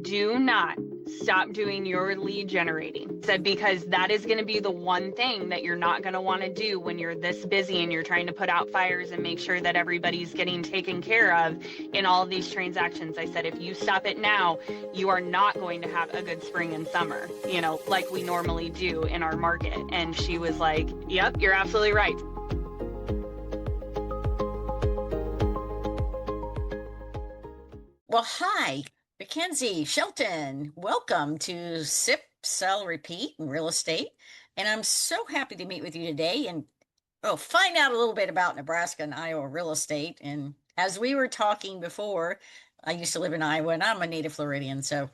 do not stop doing your lead generating. Said because that is going to be the one thing that you're not going to want to do when you're this busy and you're trying to put out fires and make sure that everybody's getting taken care of in all of these transactions. I said, if you stop it now, you are not going to have a good spring and summer, like we normally do in our market. And she was like, yep, you're absolutely right. Well, hi, Mackenzie Shelton. Welcome to Sip, Sell, Repeat in Real Estate. And I'm so happy to meet with you today and find out a little bit about Nebraska and Iowa real estate. And as we were talking before, I used to live in Iowa and I'm a native Floridian, so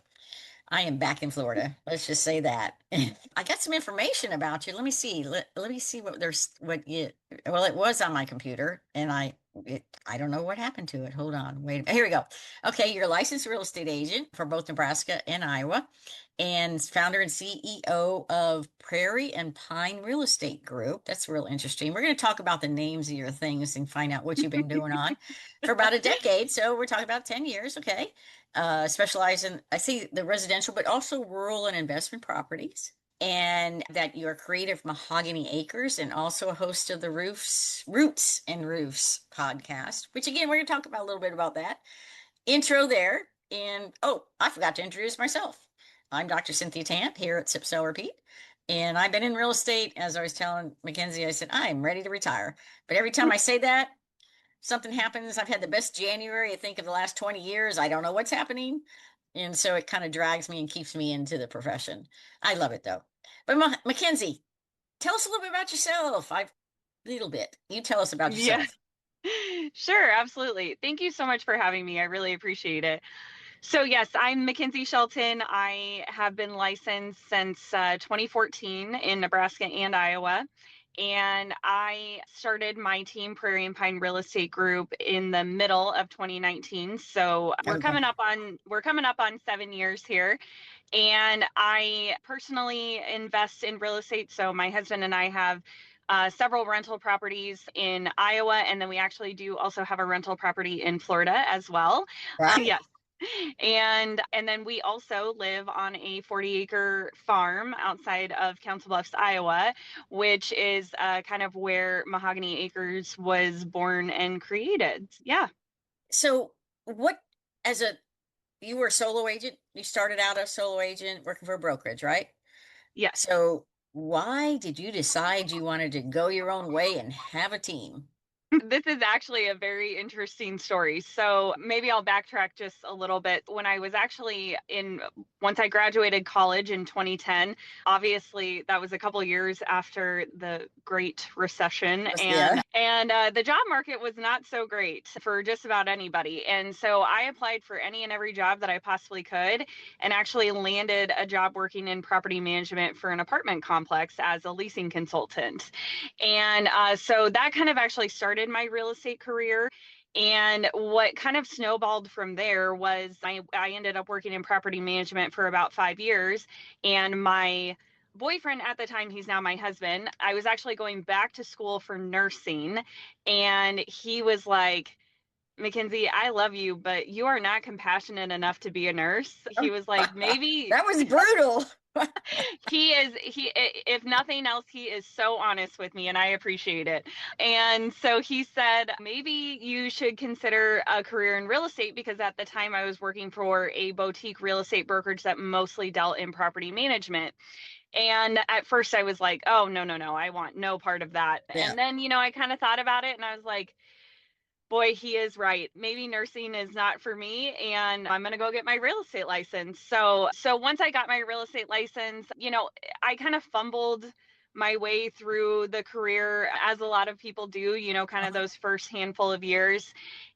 I am back in Florida. Let's just say that. I got some information about you. Let me see. Let me see it was on my computer and I don't know what happened to it. Hold on. Wait a minute. Here we go. Okay, you're a licensed real estate agent for both Nebraska and Iowa and founder and CEO of Prairie and Pine Real Estate Group. That's real interesting. We're going to talk about the names of your things and find out what you've been doing on for about a decade. So we're talking about 10 years. Okay. Specialize in, I see the residential, but also rural and investment properties. And that you're creative Mahogany Acres and also a host of the Roots and Roofs podcast, which again, we're going to talk about a little bit about that. Intro there. And I forgot to introduce myself. I'm Dr. Cynthia Tant here at Sip Sell Repeat. And I've been in real estate, as I was telling Mackenzie, I said, I'm ready to retire. But every time I say that, something happens. I've had the best January, I think, of the last 20 years. I don't know what's happening. And so it kind of drags me and keeps me into the profession. I love it, though. But Mackenzie, tell us a little bit about yourself. Little bit. You tell us about yourself. Yeah, sure. Absolutely. Thank you so much for having me. I really appreciate it. So yes, I'm Mackenzie Shelton. I have been licensed since 2014 in Nebraska and Iowa. And I started my team, Prairie and Pine Real Estate Group, in the middle of 2019. So we're coming up on 7 years here. And I personally invest in real estate. So my husband and I have several rental properties in Iowa, and then we actually do also have a rental property in Florida as well. Wow. Yes. And then we also live on a 40-acre farm outside of Council Bluffs, Iowa, which is kind of where Mahogany Acres was born and created. Yeah. So you were a solo agent? You started out as a solo agent working for a brokerage, right? Yes. So why did you decide you wanted to go your own way and have a team? This is actually a very interesting story. So maybe I'll backtrack just a little bit. When I was actually once I graduated college in 2010, obviously that was a couple of years after the Great Recession, Yeah. and the job market was not so great for just about anybody. And so I applied for any and every job that I possibly could, and actually landed a job working in property management for an apartment complex as a leasing consultant. And so that kind of actually started my real estate career. And what kind of snowballed from there was I ended up working in property management for about 5 years. And my boyfriend at the time, he's now my husband, I was actually going back to school for nursing. And he was like, Mackenzie, I love you, but you are not compassionate enough to be a nurse. He was like, maybe That was brutal. if nothing else, he is so honest with me and I appreciate it. And so he said, maybe you should consider a career in real estate, because at the time I was working for a boutique real estate brokerage that mostly dealt in property management. And at first I was like, oh, no, I want no part of that. Yeah. And then, I kind of thought about it and I was like, boy, he is right. Maybe nursing is not for me, and I'm going to go get my real estate license. So once I got my real estate license, I kind of fumbled my way through the career, as a lot of people do, kind of those first handful of years.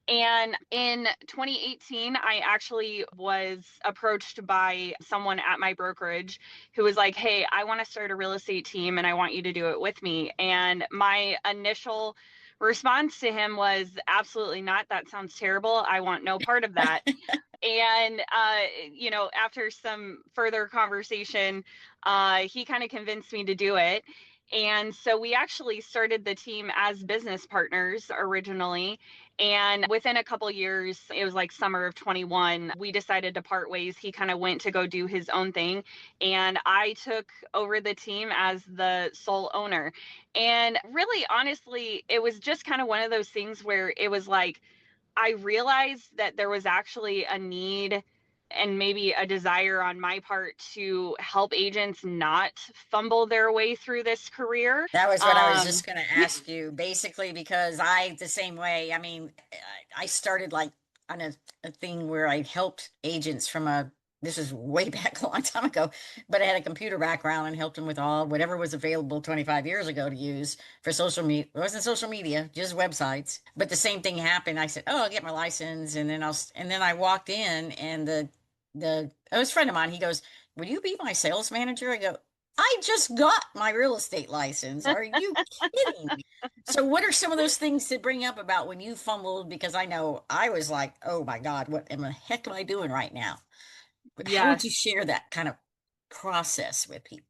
And in 2018, I actually was approached by someone at my brokerage who was like, hey, I want to start a real estate team and I want you to do it with me. And my initial response to him was, absolutely not. That sounds terrible. I want no part of that. And, after some further conversation, he kind of convinced me to do it. And so we actually started the team as business partners originally. And within a couple years, it was like summer of 21, we decided to part ways. He kind of went to go do his own thing. And I took over the team as the sole owner. And really, honestly, it was just kind of one of those things where it was like, I realized that there was actually a need and maybe a desire on my part to help agents not fumble their way through this career. That was what I was just Um, going to ask you, basically, because I, the same way, I mean, I started like on a thing where I helped agents from this is way back a long time ago, but I had a computer background and helped them with all whatever was available 25 years ago to use for social media. It wasn't social media, just websites. But the same thing happened. I said, "Oh, I'll get my license," and then I walked in, and it was a friend of mine. He goes, "Will you be my sales manager?" I go, I just got my real estate license. Are you kidding me? So, what are some of those things to bring up about when you fumbled? Because I know I was like, oh my God, what am the heck am I doing right now? But how would you yes. share that kind of process with people?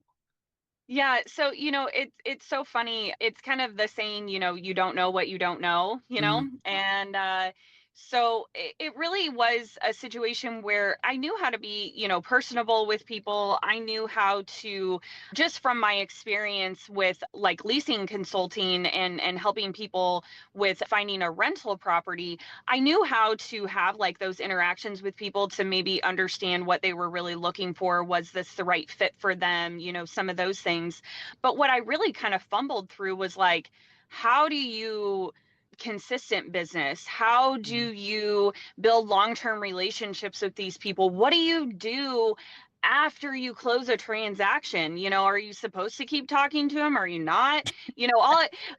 Yeah, so it's so funny. It's kind of the saying, you don't know what you don't know, Mhm. and so it really was a situation where I knew how to be, personable with people. I knew how to, just from my experience with like leasing consulting and helping people with finding a rental property, I knew how to have like those interactions with people to maybe understand what they were really looking for. Was this the right fit for them? Some of those things. But what I really kind of fumbled through was like, how do you consistent business? How do Mhm. you build long-term relationships with these people? What do you do after you close a transaction? Are you supposed to keep talking to them? Are you not?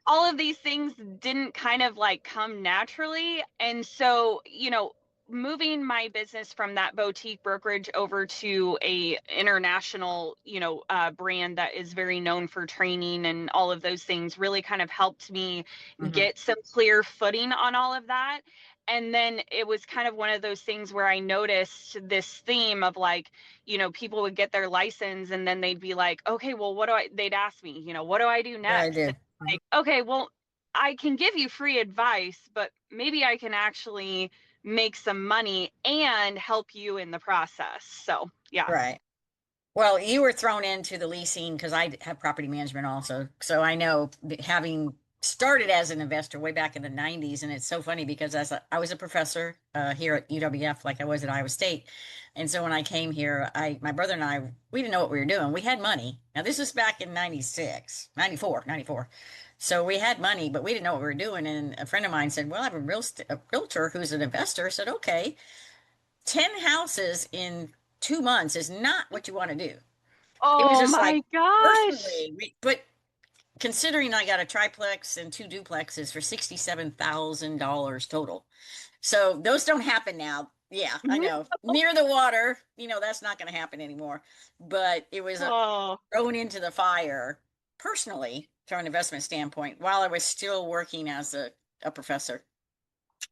All of these things didn't kind of like come naturally. And so, moving my business from that boutique brokerage over to a international brand that is very known for training and all of those things really kind of helped me Mhm. get some clear footing on all of that. And then it was kind of one of those things where I noticed this theme of like, people would get their license and then they'd be like, okay, well, they'd ask me, what do I do What I next? do. And Mhm. like, okay, well, I can give you free advice, but maybe I can actually make some money and help you in the process. So, yeah. Right. Well, you were thrown into the leasing because I have property management also. So I know having started as an investor way back in the 90s, and it's so funny because I was a professor here at UWF, like I was at Iowa State. And so when I came here, my brother and I, we didn't know what we were doing. We had money. Now, this was back in 96, 94, 94. So we had money, but we didn't know what we were doing. And a friend of mine said, well, I have a realtor who's an investor. I said, okay, 10 houses in 2 months is not what you want to do. It was Oh just like my gosh. personally, but considering I got a triplex and two duplexes for $67,000 total. So those don't happen now. Yeah, I Mhm. know. Near the water, that's not going to happen anymore. But it was Oh, thrown into the fire personally from an investment standpoint while I was still working as a professor.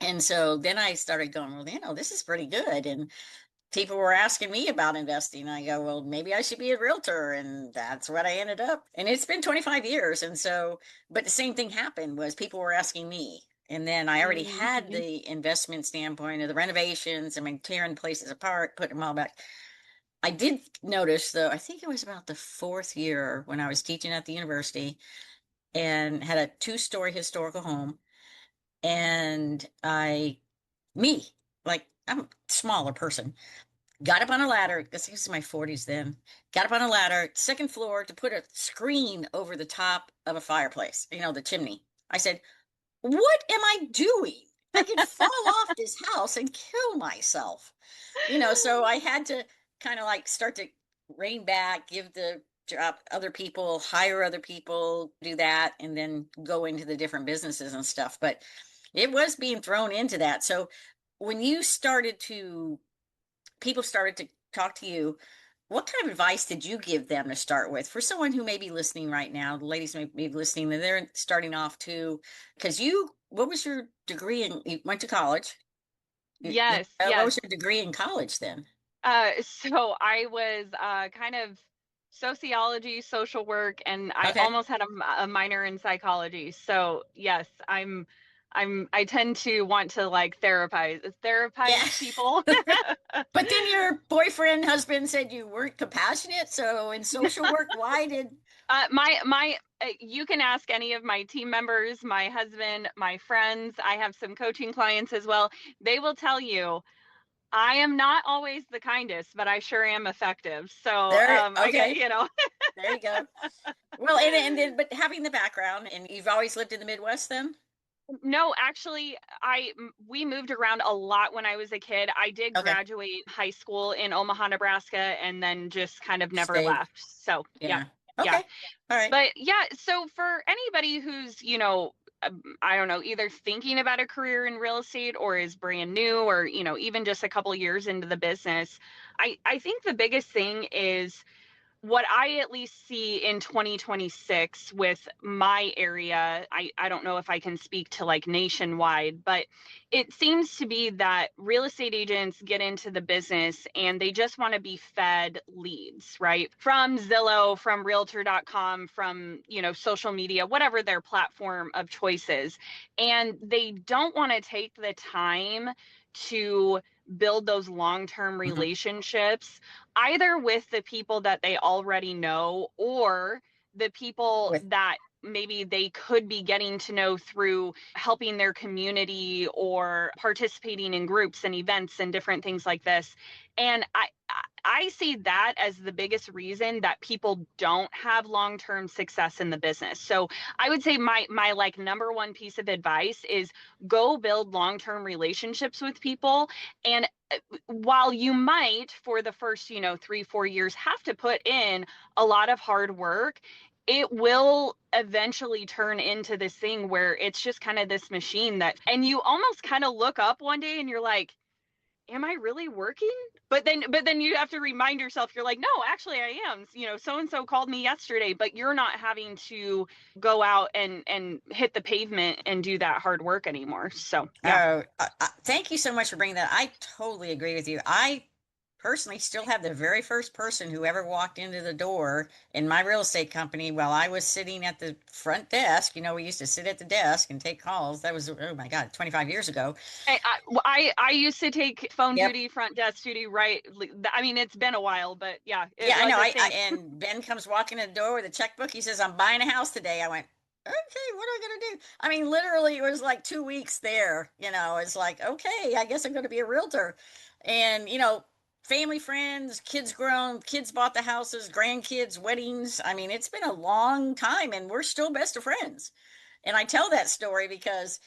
And so then I started going, well, this is pretty good. And people were asking me about investing. I go, well, maybe I should be a realtor. And that's what I ended up. And it's been 25 years. And so, but the same thing happened was people were asking me. And then I already had mhm. the investment standpoint of the renovations. I mean, tearing places apart, putting them all back. I did notice, though, I think it was about the fourth year when I was teaching at the university and had a two-story historical home. And me, like, I'm a smaller person, got up on a ladder. I guess this is my 40s then. Got up on a ladder, second floor, to put a screen over the top of a fireplace, the chimney. I said, what am I doing? I could fall off this house and kill myself. So I had to kind of like start to rein back, give the job other people, hire other people, do that, and then go into the different businesses and stuff. But it was being thrown into that. So when you started to people started to talk to you, what kind of advice did you give them to start with for someone who may be listening right now? The ladies may be listening, and they're starting off too. Because what was your degree in? You went to college. Yes, What yes. was your degree in college then? So I was kind of Sociology, social work, and I Okay. almost had a minor in psychology. So yes, I tend to want to like Yeah. therapize people. But then your boyfriend, husband said you weren't compassionate. So in social work, why did? You can ask any of my team members, my husband, my friends. I have some coaching clients as well. They will tell you I am not always the kindest, but I sure am effective. So There, I get, okay, there you go. Well, and then, but having the background, and you've always lived in the Midwest then? no, actually, we moved around a lot when I was a kid. I did Okay. graduate high school in Omaha, Nebraska, and then just kind of never Stayed. left. So, yeah, Yeah. yeah. Okay. All right. But yeah, so for anybody who's, I don't know, either thinking about a career in real estate or is brand new or, even just a couple years into the business, I think the biggest thing is what I at least see in 2026 with my area. I don't know if I can speak to like nationwide, but it seems to be that real estate agents get into the business and they just want to be fed leads, right? From Zillow, from realtor.com, from, social media, whatever their platform of choice is. And they don't want to take the time to build those long-term Mhm. relationships either with the people that they already know or the people With that maybe they could be getting to know through helping their community or participating in groups and events and different things like this. And I see that as the biggest reason that people don't have long-term success in the business. So I would say my like number one piece of advice is go build long-term relationships with people. And while you might for the first 3-4 years have to put in a lot of hard work, it will eventually turn into this thing where it's just kind of this machine that, and you almost kind of look up one day and you're like, am I really working? But then you have to remind yourself, you're like, no, actually I am. So and so called me yesterday, but you're not having to go out and hit the pavement and do that hard work anymore. So yeah. Oh, thank you so much for bringing that. I totally agree with you. I personally still have the very first person who ever walked into the door in my real estate company while I was sitting at the front desk. You know, we used to sit at the desk and take calls. That was, oh my God, 25 years ago. I used to take phone Yep. duty, front desk duty, right? I mean, it's been a while, but yeah, it Yeah, I was know. a I thing. and Ben comes walking in the door with a checkbook. He says, "I'm buying a house today." I went, "Okay, what am I gonna do?" I mean, literally, it was like 2 weeks there. You know, it's like, okay, I guess I'm going to be a realtor, and family, friends, kids grown, kids bought the houses, grandkids, weddings. I mean, it's been a long time, and we're still best of friends. And I tell that story because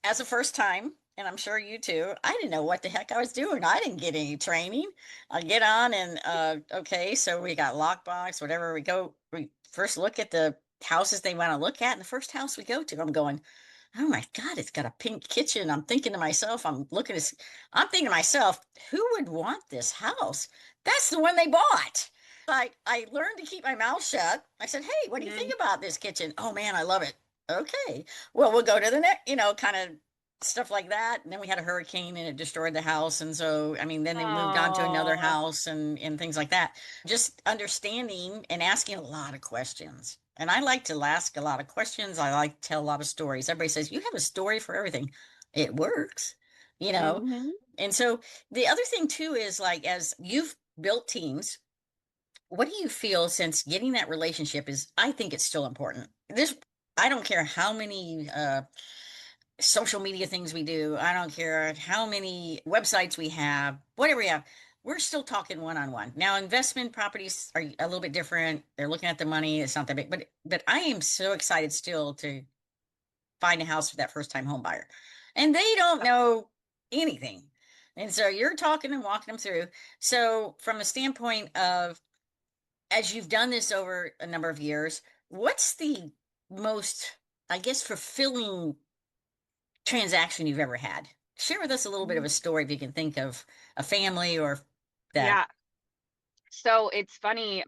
as a first time, and I'm sure you too, I didn't know what the heck I was doing. I didn't get any training. I get on and okay, so we got lockbox, whatever. We first look at the houses they want to look at, and the first house we go to, I'm going, oh my God, it's got a pink kitchen. I'm thinking to myself, who would want this house? That's the one they bought. I learned to keep my mouth shut. I said, hey, what do you think Mhm. about this kitchen? Oh man, I love it. Okay. Well, we'll go to the next, kind of stuff like that. And then we had a hurricane and it destroyed the house. And so, I mean, then they moved on to another Oh. house and things like that. Just understanding and asking a lot of questions. And I like to ask a lot of questions. I like to tell a lot of stories. Everybody says, you have a story for everything. It works, you know? Mhm. And so the other thing too is like, as you've built teams, what do you feel since getting that relationship is, I think it's still important. I don't care how many social media things we do. I don't care how many websites we have, whatever we have. We're still talking one on one. Now, investment properties are a little bit different. They're looking at the money. It's not that big, but I am so excited still to find a house for that first time home buyer, and they don't know anything. And so you're talking and walking them through. So, from a standpoint of as you've done this over a number of years, what's the most, I guess, fulfilling transaction you've ever had? Share with us a little bit of a story if you can think of a family or that. Yeah. So it's funny.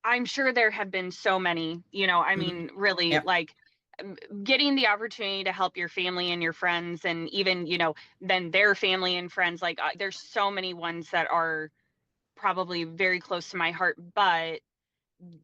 I'm sure there have been so many, I Hmm. mean, really Yep. like getting the opportunity to help your family and your friends and even, then their family and friends. Like there's so many ones that are probably very close to my heart, but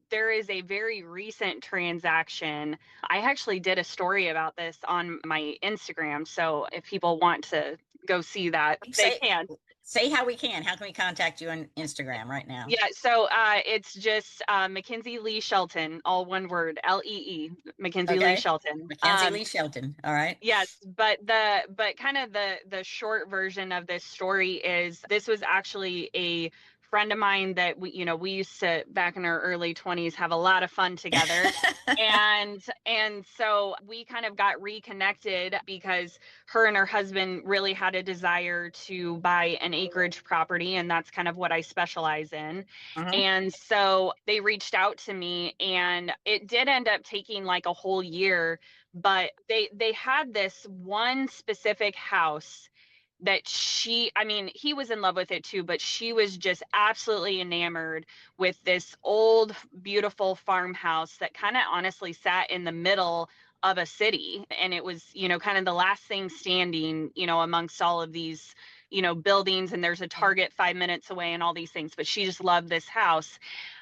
there is a very recent transaction. I actually did a story about this on my Instagram. So if people want to go see that, they Say can. say how we can. How can we contact you on Instagram right now? Yeah, so it's just Mackenzie Lee Shelton, all one word, Lee, Mackenzie Lee Okay. Shelton. Mackenzie Lee Shelton. All right. Yes, but kind of the short version of this story is this was actually a friend of mine that we used to back in our early 20s have a lot of fun together. And so we kind of got reconnected because her and her husband really had a desire to buy an acreage property, and that's kind of what I specialize in. Uh-huh. And so they reached out to me, and it did end up taking like a whole year, but they had this one specific house that I mean, he was in love with it too, but she was just absolutely enamored with this old beautiful farmhouse that kind of honestly sat in the middle of a city, and it was, kind of the last thing standing, amongst all of these, buildings, and there's a Target 5 minutes away and all these things, but she just loved this house.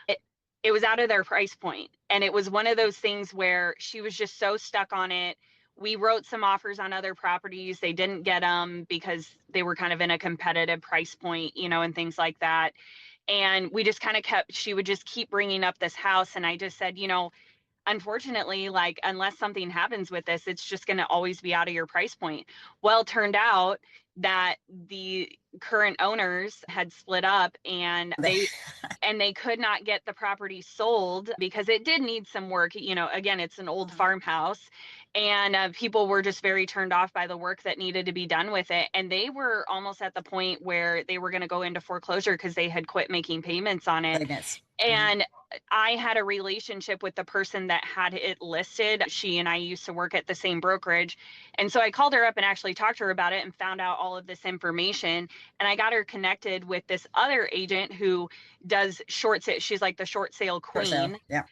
It, it was out of their price point, and it was one of those things where she was just so stuck on it. We wrote some offers on other properties. They didn't get them because they were kind of in a competitive price point, and things like that. And we just kind of she would just keep bringing up this house. And I just said, unfortunately, like, unless something happens with this, it's just going to always be out of your price point. Well, it turned out that the current owners had split up, and they could not get the property sold because it did need some work. Again, it's an old farmhouse, and people were just very turned off by the work that needed to be done with it. And they were almost at the point where they were going to go into foreclosure because they had quit making payments on it. Goodness. And I had a relationship with the person that had it listed. She and I used to work at the same brokerage. And so I called her up and actually talked to her about it and found out all of this information. And I got her connected with this other agent who does short sale. She's like the short sale Or so. queen. Yeah.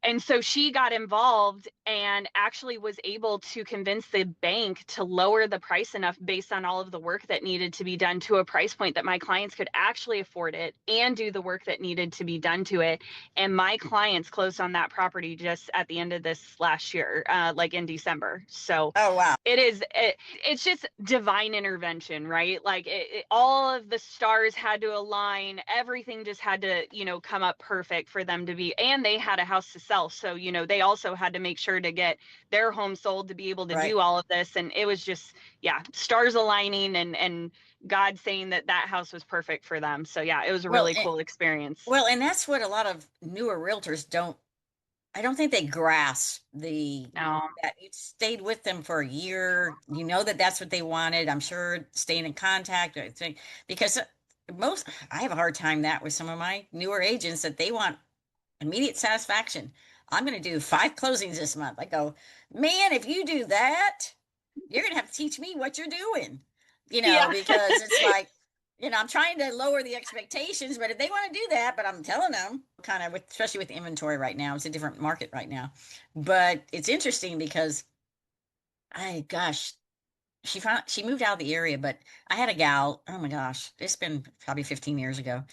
And so she got involved and actually was able to convince the bank to lower the price enough based on all of the work that needed to be done to a price point that my clients could actually afford it and do the work that needed to be done to it. And my clients closed on that property just at the end of this last year, like in December. So Oh, wow. it's just divine intervention, right? Like all of the stars had to align. Everything just had to, come up perfect for them to be, and they had a house to sell. So, they also had to make sure to get their home sold to be able to Right. do all of this. And it was just, yeah, stars aligning and God saying that house was perfect for them. So yeah, it was a really cool experience. Well, and that's what a lot of newer realtors I don't think they grasp No. that you stayed with them for a year. You know that that's what they wanted. I'm sure staying in contact, because I have a hard time that with some of my newer agents that they want immediate satisfaction. I'm going to do 5 closings this month. I go, man, if you do that, you're going to have to teach me what you're doing, Yeah. because it's like, I'm trying to lower the expectations, but if they want to do that, but I'm telling them kind of especially with inventory right now, it's a different market right now. But it's interesting because gosh, she moved out of the area, but I had a gal, oh my gosh, it's been probably 15 years ago.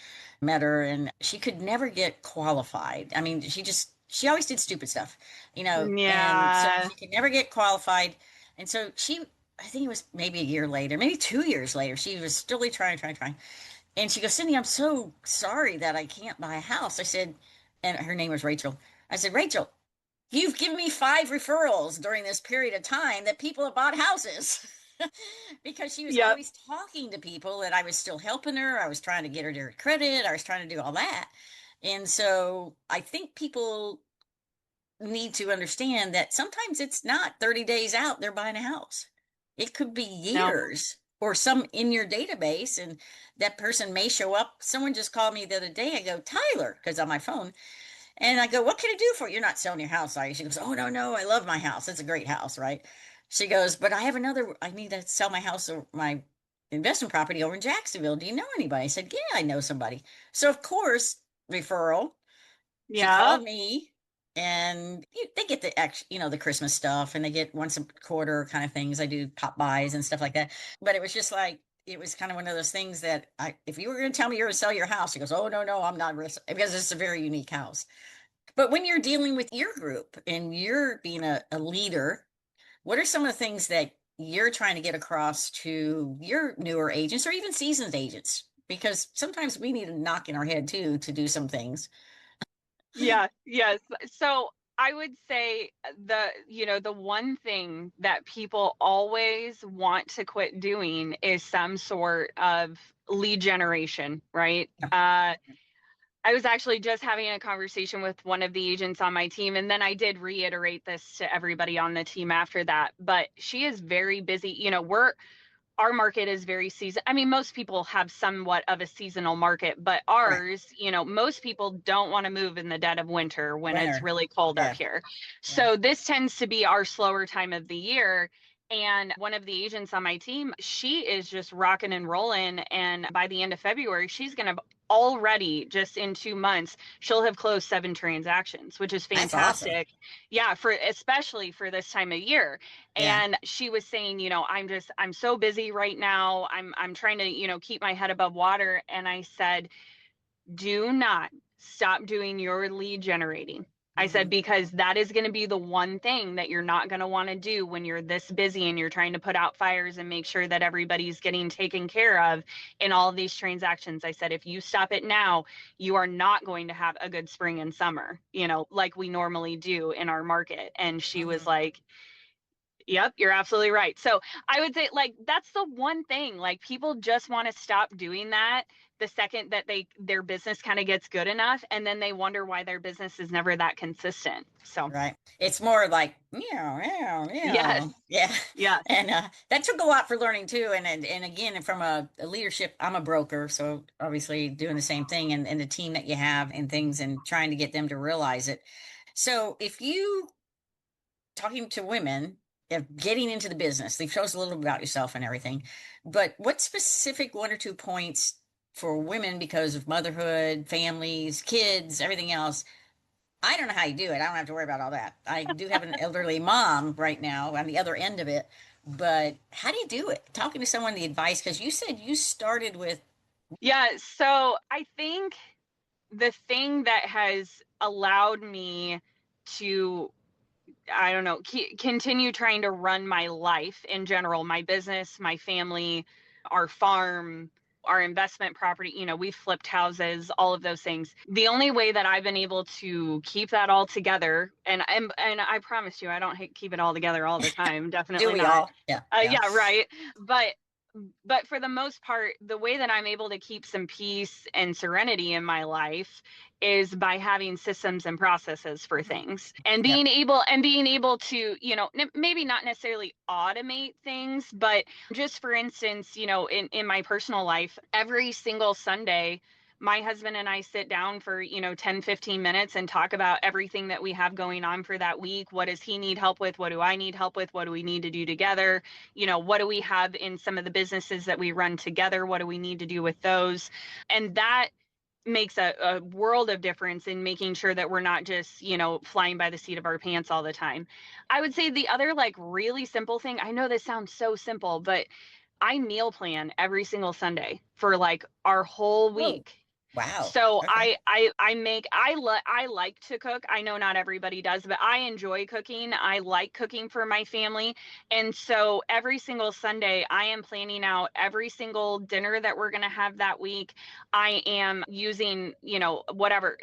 Met her and she could never get qualified. I mean, she always did stupid stuff, and so Yeah. she could never get qualified. And so I think it was maybe a year later, maybe 2 years later, she was still trying. And she goes, Cindy, I'm so sorry that I can't buy a house. I said, and her name was Rachel. I said, Rachel, you've given me 5 referrals during this period of time that people have bought houses. Because she was Yep. always talking to people and I was still helping her. I was trying to get her to credit. I was trying to do all that. And so I think people need to understand that sometimes it's not 30 days out, they're buying a house. It could be No. years or some in your database, and that person may show up. Someone just called me the other day. I go, Tyler, because on my phone, and I go, what can I do for you? You're not selling your house, are you? She goes, oh, no, no, I love my house. It's a great house, right? She goes, but I need to sell my house or my investment property over in Jacksonville. Do you know anybody? I said, yeah, I know somebody. So, of course, referral. She Yeah. called me and they get the Christmas stuff and they get once a quarter kind of things. I do pop buys and stuff like that. But it was just like, it was kind of one of those things that if you were going to tell me you're going to sell your house, he goes, "Oh, no, no, I'm not risk," because it's a very unique house. But when you're dealing with your group and you're being a leader, what are some of the things that you're trying to get across to your newer agents or even seasoned agents? Because sometimes we need a knock in our head too to do some things. Yeah, yes. So I would say the one thing that people always want to quit doing is some sort of lead generation, right? Yeah. I was actually just having a conversation with one of the agents on my team, and then I did reiterate this to everybody on the team after that. But she is very busy. Our market is very season. I mean, most people have somewhat of a seasonal market, but Right. ours, most people don't want to move in the dead of winter when it's Winner. really cold up Yeah. here. Yeah. So this tends to be our slower time of the year. And one of the agents on my team, she is just rocking and rolling. And by the end of February, she's going to already, just in 2 months, she'll have closed 7 transactions, which is That's awesome. fantastic. Yeah, for especially for this time of year. Yeah. And she was saying, I'm so busy right now. I'm trying to, keep my head above water. And I said, do not stop doing your lead generating. I said, Hmm. because that is going to be the one thing that you're not going to want to do when you're this busy and you're trying to put out fires and make sure that everybody's getting taken care of in all of these transactions. I said, if you stop it now, you are not going to have a good spring and summer, like we normally do in our market. And she was Hmm. like, yep, you're absolutely right. So I would say, like, that's the one thing. Like, people just want to stop doing that the second that their business kind of gets good enough, and then they wonder why their business is never that consistent. So Right. It's more like meow, meow, yes, meow. Yeah. yes, And that took a lot for learning too. And again, from a leadership, I'm a broker, so obviously doing the same thing and the team that you have and things and trying to get them to realize it. So if you talking to women of getting into the business, they've shows a little about yourself and everything, but what specific one or two points for women because of motherhood, families, kids, everything else? I don't know how you do it. I don't have to worry about all that. I do have an elderly mom right now on the other end of it, but how do you do it? Talking to someone, the advice, because you said you started with, yeah. So I think the thing that has allowed me to, I don't know, continue trying to run my life in general, my business, my family, our farm, our investment property, we've flipped houses, all of those things. The only way that I've been able to keep that all together, and I promise you, I don't keep it all together all the time, do definitely we not. all? Yeah, yeah. Yeah, right. But for the most part, the way that I'm able to keep some peace and serenity in my life is by having systems and processes for Mhm. things and Yeah. being able to, maybe not necessarily automate things, but just for instance, in my personal life, every single Sunday, my husband and I sit down for, 10-15 minutes and talk about everything that we have going on for that week. What does he need help with? What do I need help with? What do we need to do together? What do we have in some of the businesses that we run together? What do we need to do with those? And that makes a world of difference in making sure that we're not just, flying by the seat of our pants all the time. I would say the other, like, really simple thing, I know this sounds so simple, but I meal plan every single Sunday for like our whole Oh, week. wow. So Okay. I like to cook. I know not everybody does, but I enjoy cooking. I like cooking for my family. And so every single Sunday I am planning out every single dinner that we're going to have that week. I am using, whatever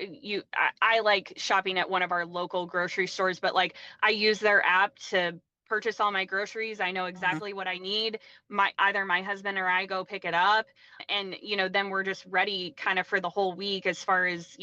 I like shopping at one of our local grocery stores, but like I use their app to purchase all my groceries. I know Mhm. exactly what I need. Either my husband or I go pick it up, and then we're just ready kind of for the whole week as far as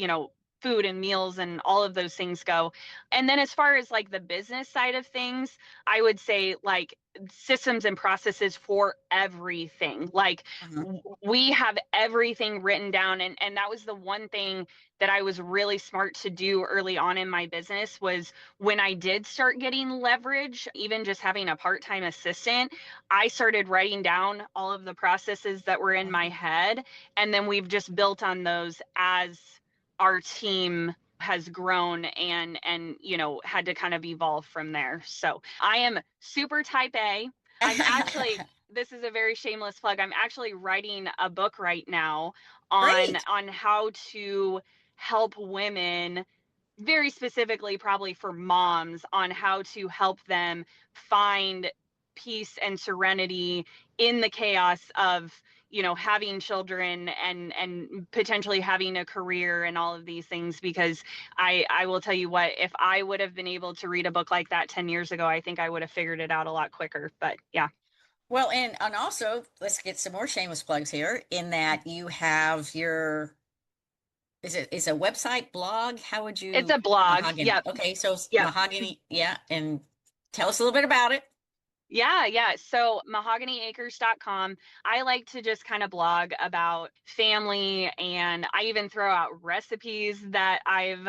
food and meals and all of those things go. And then as far as like the business side of things, I would say like systems and processes for everything. Like Mhm. we have everything written down, and that was the one thing that I was really smart to do early on in my business. Was when I did start getting leverage, even just having a part-time assistant, I started writing down all of the processes that were in my Mhm. head. And then we've just built on those as our team has grown and had to kind of evolve from there. So I am super type A. I'm actually this is a very shameless plug. I'm actually writing a book right now Great. on how to help women, very specifically probably for moms, on how to help them find peace and serenity in the chaos of, having children and potentially having a career and all of these things. Because I will tell you what, if I would have been able to read a book like that 10 years ago, I think I would have figured it out a lot quicker. But yeah. Well, and also let's get some more shameless plugs here in that you have your is a website blog? How would It's you a blog. Mahogany? Yep. Okay, so Yep. Mahogany, yeah, and tell us a little bit about it. Yeah. So mahoganyacres.com. I like to just kind of blog about family, and I even throw out recipes that I've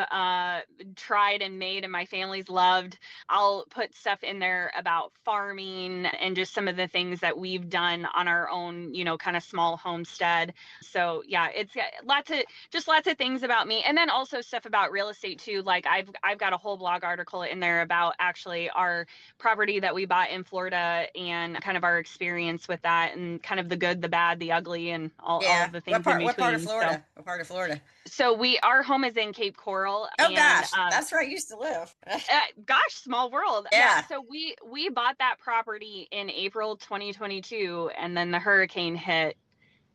tried and made and my family's loved. I'll put stuff in there about farming and just some of the things that we've done on our own, kind of small homestead. So yeah, it's lots of things about me, and then also stuff about real estate too. Like I've got a whole blog article in there about actually our property that we bought in Florida and kind of our experience with that, and kind of the good, the bad, the ugly, and all Yeah. of the things in What part of between. So Florida? What part of Florida? our home is in Cape Coral, Oh and gosh, that's where I used to live. gosh, small world. Yeah. Yeah. So we bought that property in April 2022, and then the hurricane hit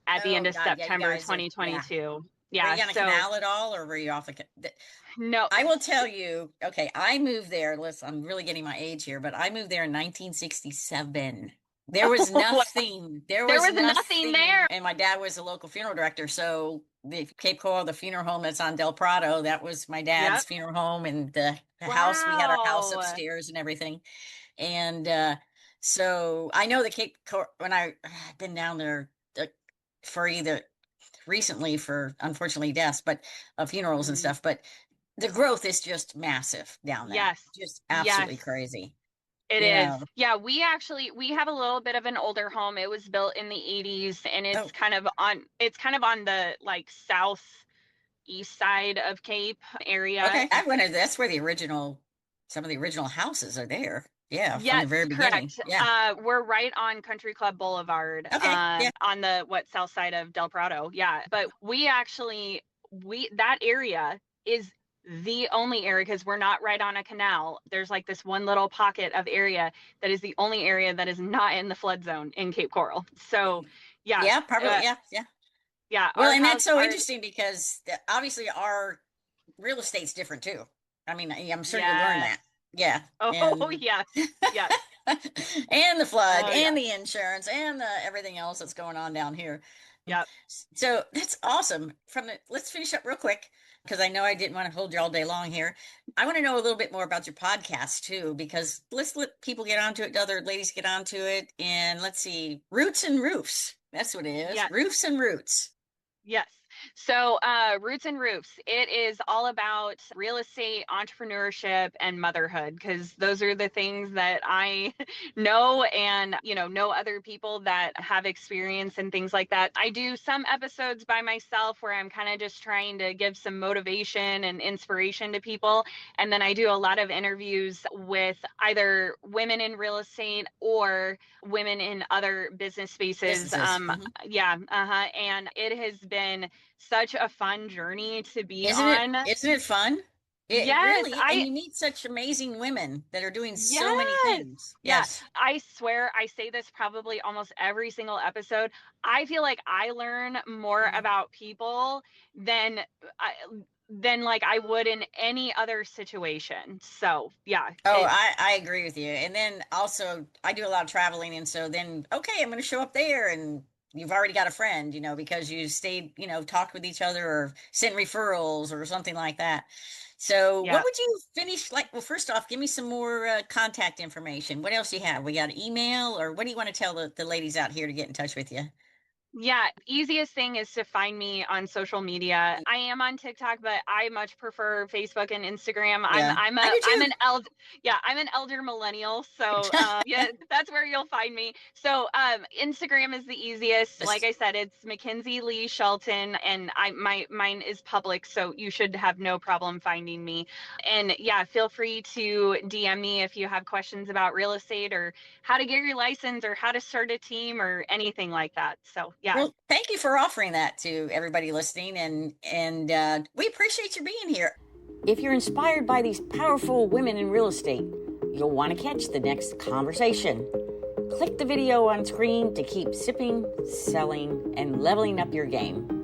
at the end Oh of God, yeah, you September guys are, yeah. 2022. Were Yeah. you on a So canal at all, or were you off no. I will tell you, okay, I moved there. Listen, I'm really getting my age here, but I moved there in 1967. There was nothing. There There was was nothing nothing. there. And my dad was a local funeral director. So the Cape Coral, the funeral home that's on Del Prado, that was my dad's Yep. funeral home. And the house, we had our house Wow. upstairs and everything. And so I know the Cape Coral, when I've been down there for either recently for unfortunately deaths, but funerals and Mhm. stuff. But the growth is just massive down there, Yes. just Yes. absolutely crazy. It You is. know, Yeah, we have a little bit of an older home. It was built in the 80s, and oh, it's kind of on the like southeast side of Cape area. okay. I went to, that's where some of the original houses are there. Yeah, from the Yes, very beginning. correct. Yeah. We're right on Country Club Boulevard, Okay. Yeah. on the south side of Del Prado. Yeah, but we that area is the only area, because we're not right on a canal. There's like this one little pocket of area that is the only area that is not in the flood zone in Cape Coral. So, yeah, Yeah, probably. uh, Yeah. Yeah. yeah, Well, our and that's house, so our interesting because obviously our real estate's different too. I mean, I'm sure you learned yes. that. Yeah. Oh, And yes, yes. and the flood Oh, and yes. the insurance and the everything else that's going on down here. Yep. So that's awesome. Let's finish up real quick because I know I didn't want to hold you all day long here. I want to know a little bit more about your podcast too, because let's let people get onto it, other ladies get onto it, and let's see, Roots and Roofs. That's what it is. Yes. Roofs and Roots. Yes. So, Roots and Roofs, it is all about real estate, entrepreneurship, and motherhood, because those are the things that I know, and, know other people that have experience and things like that. I do some episodes by myself where I'm kind of just trying to give some motivation and inspiration to people. And then I do a lot of interviews with either women in real estate or women in other business spaces. Businesses. Mhm. Yeah. And it has been such a fun journey to be Isn't it? on. Isn't it fun? It Yes, really, and you meet such amazing women that are doing so many yes. things. Yeah, Yes. I swear I say this probably almost every single episode. I feel like I learn more Mhm. about people than I like I would in any other situation. So, yeah, Oh, it's I agree with you. And then also, I do a lot of traveling. And so then, okay, I'm going to show up there and you've already got a friend, because you stayed, talked with each other or sent referrals or something like that. So, what yeah. would you finish like? Well, first off, give me some more contact information. What else you have? We got email, or what do you want to tell the ladies out here to get in touch with you? Yeah, easiest thing is to find me on social media. I am on TikTok, but I much prefer Facebook and Instagram. Yeah, I do I'm too. an I'm an elder millennial, so yeah, that's where you'll find me. So Instagram is the easiest. Like Just I said, it's Mackenzie Lee Shelton, and mine is public, so you should have no problem finding me. And yeah, feel free to DM me if you have questions about real estate or how to get your license or how to start a team or anything like that. So yeah. well, thank you for offering that to everybody listening, and we appreciate you being here. If you're inspired by these powerful women in real estate, you'll want to catch the next conversation. Click the video on screen to keep sipping, selling, and leveling up your game.